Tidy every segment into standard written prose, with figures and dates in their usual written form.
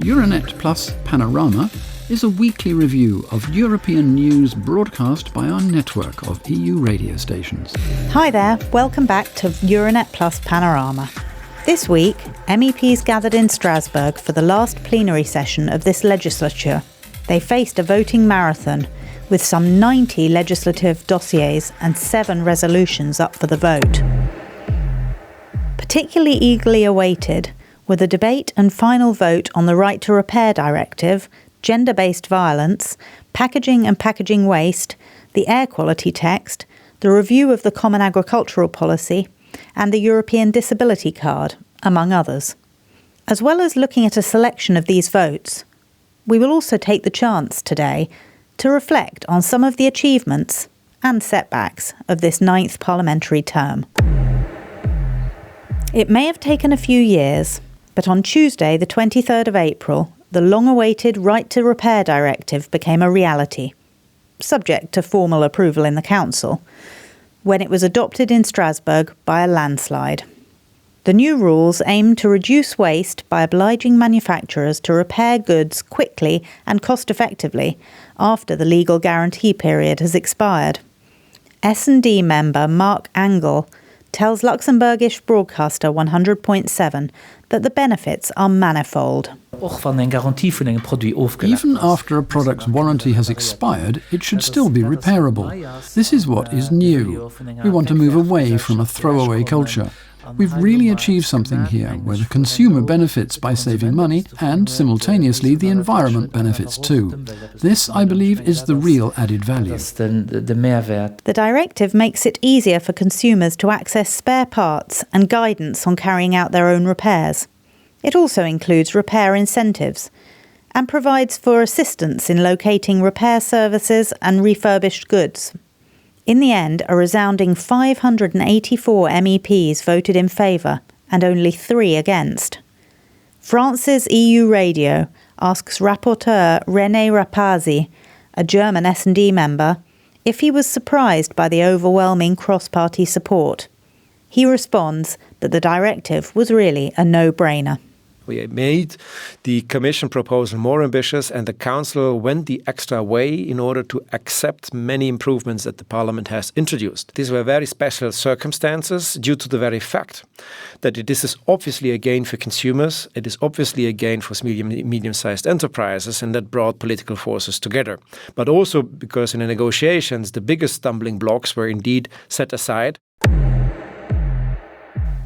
Euranet Plus Panorama is a weekly review of European news broadcast by our network of EU radio stations. Hi there, welcome back to Euranet Plus Panorama. This week, MEPs gathered in Strasbourg for the last plenary session of this legislature. They faced a voting marathon with some 90 legislative dossiers and 7 resolutions up for the vote. Particularly eagerly awaited were the debate and final vote on the Right to Repair Directive, gender-based violence, packaging and packaging waste, the air quality text, the review of the Common Agricultural Policy, and the European Disability Card, among others. As well as looking at a selection of these votes, we will also take the chance today to reflect on some of the achievements and setbacks of this 9th parliamentary term. It may have taken a few years, but on Tuesday, the 23rd of April, the long-awaited Right to Repair Directive became a reality, subject to formal approval in the Council, when it was adopted in Strasbourg by a landslide. The new rules aim to reduce waste by obliging manufacturers to repair goods quickly and cost-effectively after the legal guarantee period has expired. S&D member Mark Angel tells Luxembourgish broadcaster 100.7 that the benefits are manifold. Even after a product's warranty has expired, it should still be repairable. This is what is new. We want to move away from a throwaway culture. We've really achieved something here, where the consumer benefits by saving money and, simultaneously, the environment benefits too. This, I believe, is the real added value. The directive makes it easier for consumers to access spare parts and guidance on carrying out their own repairs. It also includes repair incentives and provides for assistance in locating repair services and refurbished goods. In the end, a resounding 584 MEPs voted in favour and only 3 against. France's EU Radio asks Rapporteur René Rapazzi, a German S&D member, if he was surprised by the overwhelming cross-party support. He responds that the directive was really a no-brainer. We made the Commission proposal more ambitious, and the Council went the extra way in order to accept many improvements that the Parliament has introduced. These were very special circumstances due to the very fact that this is obviously a gain for consumers, it is obviously a gain for medium-sized enterprises, and that brought political forces together. But also because in the negotiations, the biggest stumbling blocks were indeed set aside.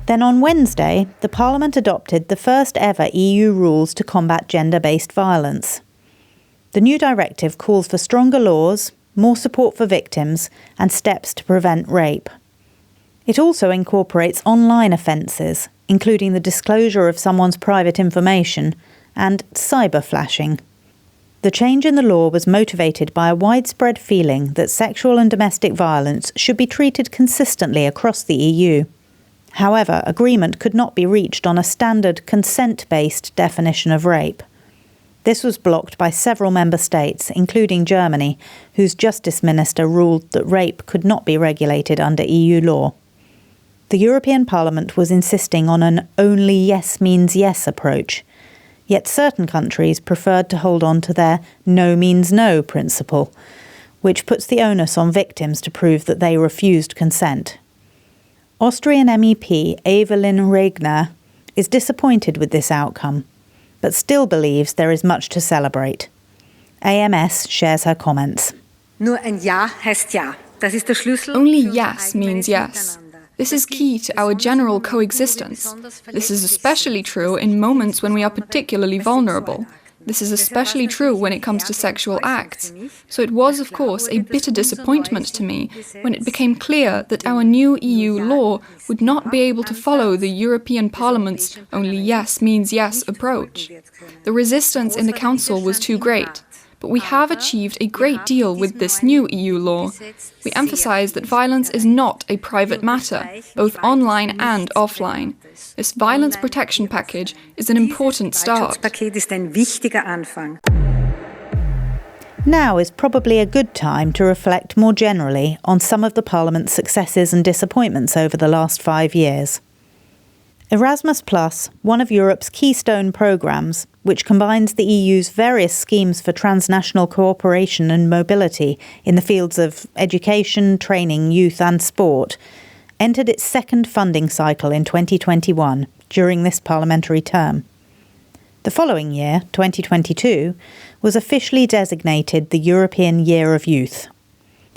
Then on Wednesday, the Parliament adopted the first ever EU rules to combat gender-based violence. The new directive calls for stronger laws, more support for victims, and steps to prevent rape. It also incorporates online offences, including the disclosure of someone's private information and cyber flashing. The change in the law was motivated by a widespread feeling that sexual and domestic violence should be treated consistently across the EU. However, agreement could not be reached on a standard consent-based definition of rape. This was blocked by several member states, including Germany, whose justice minister ruled that rape could not be regulated under EU law. The European Parliament was insisting on an only yes means yes approach, yet certain countries preferred to hold on to their no means no principle, which puts the onus on victims to prove that they refused consent. Austrian MEP Evelyn Regner is disappointed with this outcome, but still believes there is much to celebrate. AMS shares her comments. Only yes means yes. This is key to our general coexistence. This is especially true in moments when we are particularly vulnerable. This is especially true when it comes to sexual acts. So it was, of course, a bitter disappointment to me when it became clear that our new EU law would not be able to follow the European Parliament's only yes means yes approach. The resistance in the Council was too great. But we have achieved a great deal with this new EU law. We emphasize that violence is not a private matter, both online and offline. This violence protection package is an important start. Now is probably a good time to reflect more generally on some of the Parliament's successes and disappointments over the last 5 years. Erasmus Plus, one of Europe's keystone programmes, which combines the EU's various schemes for transnational cooperation and mobility in the fields of education, training, youth and sport, entered its second funding cycle in 2021 during this parliamentary term. The following year, 2022, was officially designated the European Year of Youth.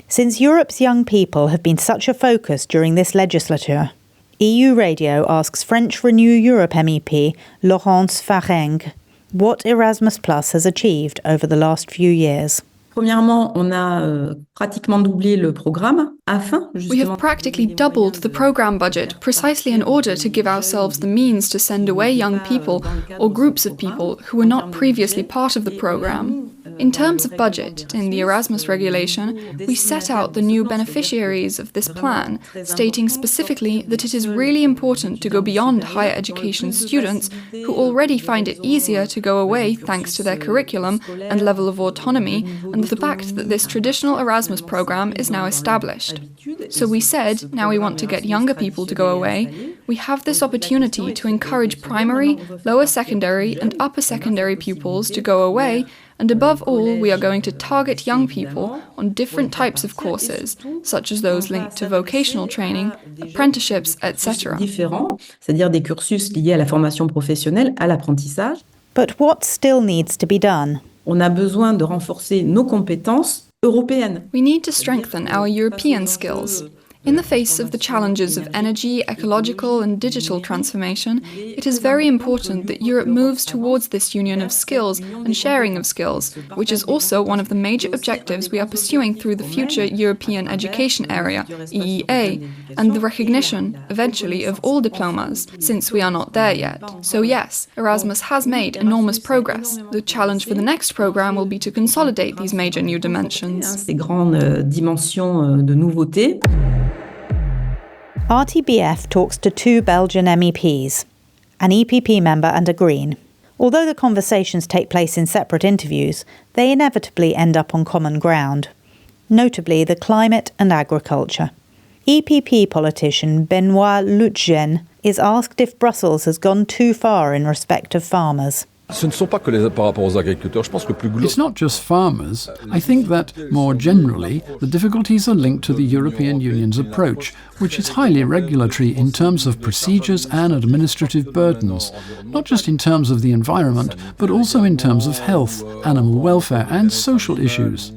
Since Europe's young people have been such a focus during this legislature, EU Radio asks French Renew Europe MEP Laurence Fareng what Erasmus Plus has achieved over the last few years. Premièrement, on a pratiquement doublé le programme afin justement. We have practically doubled the program budget precisely in order to give ourselves the means to send away young people or groups of people who were not previously part of the program. In terms of budget, in the Erasmus regulation, we set out the new beneficiaries of this plan, stating specifically that it is really important to go beyond higher education students who already find it easier to go away thanks to their curriculum and level of autonomy, and the fact that this traditional Erasmus program is now established. So we said, now we want to get younger people to go away. We have this opportunity to encourage primary, lower secondary and upper secondary pupils to go away, and above all, we are going to target young people on different types of courses, such as those linked to vocational training, apprenticeships, etc. C'est-à-dire des cursus liés à la formation professionnelle, à l'apprentissage. But what still needs to be done? On a besoin de renforcer nos compétences européennes. We need to strengthen our European skills. In the face of the challenges of energy, ecological and digital transformation, it is very important that Europe moves towards this union of skills and sharing of skills, which is also one of the major objectives we are pursuing through the future European Education Area, EEA, and the recognition, eventually, of all diplomas, since we are not there yet. So yes, Erasmus has made enormous progress. The challenge for the next programme will be to consolidate these major new dimensions. Ces grandes dimensions de nouveautés. RTBF talks to two Belgian MEPs, an EPP member and a Green. Although the conversations take place in separate interviews, they inevitably end up on common ground, notably the climate and agriculture. EPP politician Benoît Lutgen is asked if Brussels has gone too far in respect of farmers. It's not just farmers. I think that, more generally, the difficulties are linked to the European Union's approach, which is highly regulatory in terms of procedures and administrative burdens, not just in terms of the environment, but also in terms of health, animal welfare and social issues.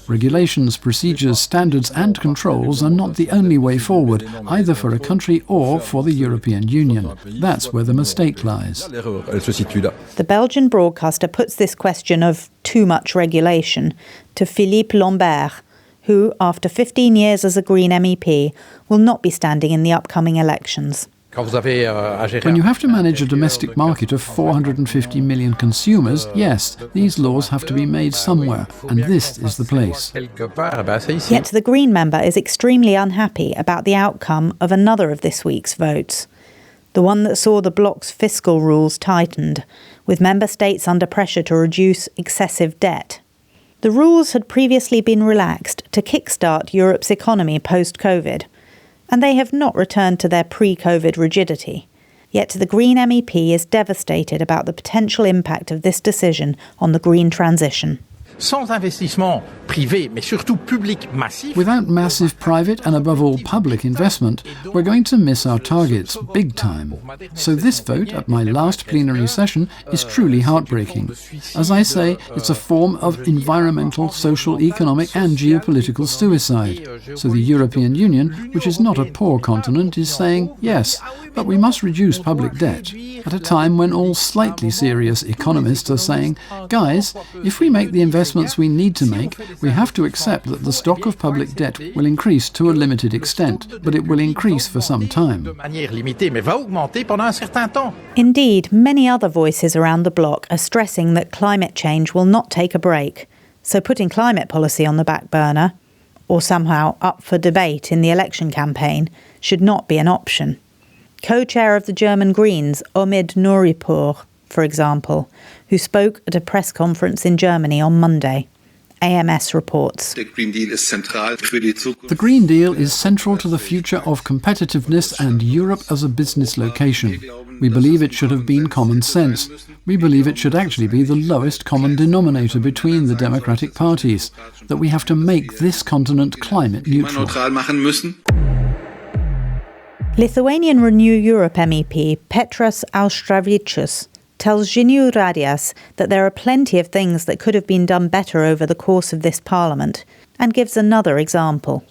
Regulations, procedures, standards and controls are not the only way forward, either for a country or for the European Union. That's where the mistake lies. The Belgian broadcaster puts this question of too much regulation to Philippe Lambert, who, after 15 years as a Green MEP, will not be standing in the upcoming elections. When you have to manage a domestic market of 450 million consumers, yes, these laws have to be made somewhere, and this is the place. Yet the Green member is extremely unhappy about the outcome of another of this week's votes, the one that saw the bloc's fiscal rules tightened, with member states under pressure to reduce excessive debt. The rules had previously been relaxed to kickstart Europe's economy post-COVID, and they have not returned to their pre-COVID rigidity. Yet the Green MEP is devastated about the potential impact of this decision on the green transition. Without massive private and above all public investment, we're going to miss our targets big time. So this vote at my last plenary session is truly heartbreaking. As I say, it's a form of environmental, social, economic and geopolitical suicide. So the European Union, which is not a poor continent, is saying, yes, but we must reduce public debt, at a time when all slightly serious economists are saying, guys, if we make the investments we need to make, we have to accept that the stock of public debt will increase to a limited extent, but it will increase for some time. Indeed, many other voices around the bloc are stressing that climate change will not take a break, so putting climate policy on the back burner, or somehow up for debate in the election campaign, should not be an option. Co-chair of the German Greens, Omid Nouripour, for example, who spoke at a press conference in Germany on Monday. AMS reports. The Green Deal is central to the future of competitiveness and Europe as a business location. We believe it should have been common sense. We believe it should actually be the lowest common denominator between the democratic parties, that we have to make this continent climate neutral. Lithuanian Renew Europe MEP Petras Auštrevičius tells Žinių Radijas that there are plenty of things that could have been done better over the course of this parliament, and gives another example.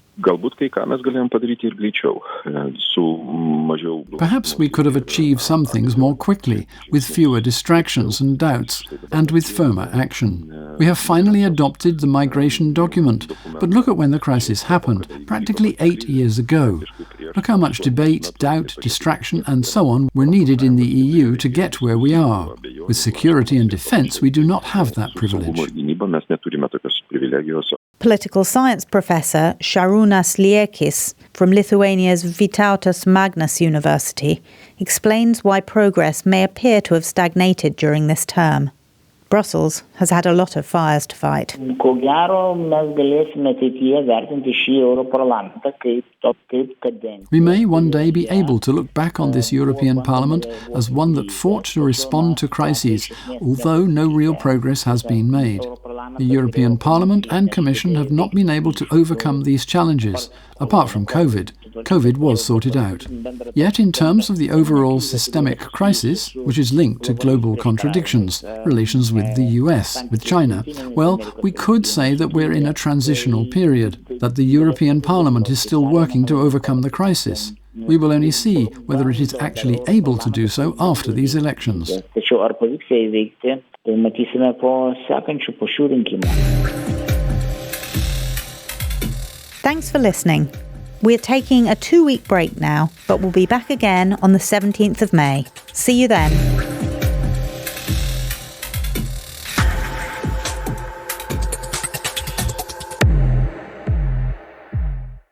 Perhaps we could have achieved some things more quickly, with fewer distractions and doubts, and with firmer action. We have finally adopted the migration document, but look at when the crisis happened, practically 8 years ago. Look how much debate, doubt, distraction and so on were needed in the EU to get where we are. With security and defence, we do not have that privilege. Political science professor Šarūnas Liekis from Lithuania's Vytautas Magnus University explains why progress may appear to have stagnated during this term. Brussels has had a lot of fires to fight. We may one day be able to look back on this European Parliament as one that fought to respond to crises, although no real progress has been made. The European Parliament and Commission have not been able to overcome these challenges, apart from COVID. COVID was sorted out. Yet in terms of the overall systemic crisis, which is linked to global contradictions, relations with the US, with China, well, we could say that we're in a transitional period, that the European Parliament is still working to overcome the crisis. We will only see whether it is actually able to do so after these elections. Thanks for listening. We're taking a 2-week break now, but we'll be back again on the 17th of May. See you then.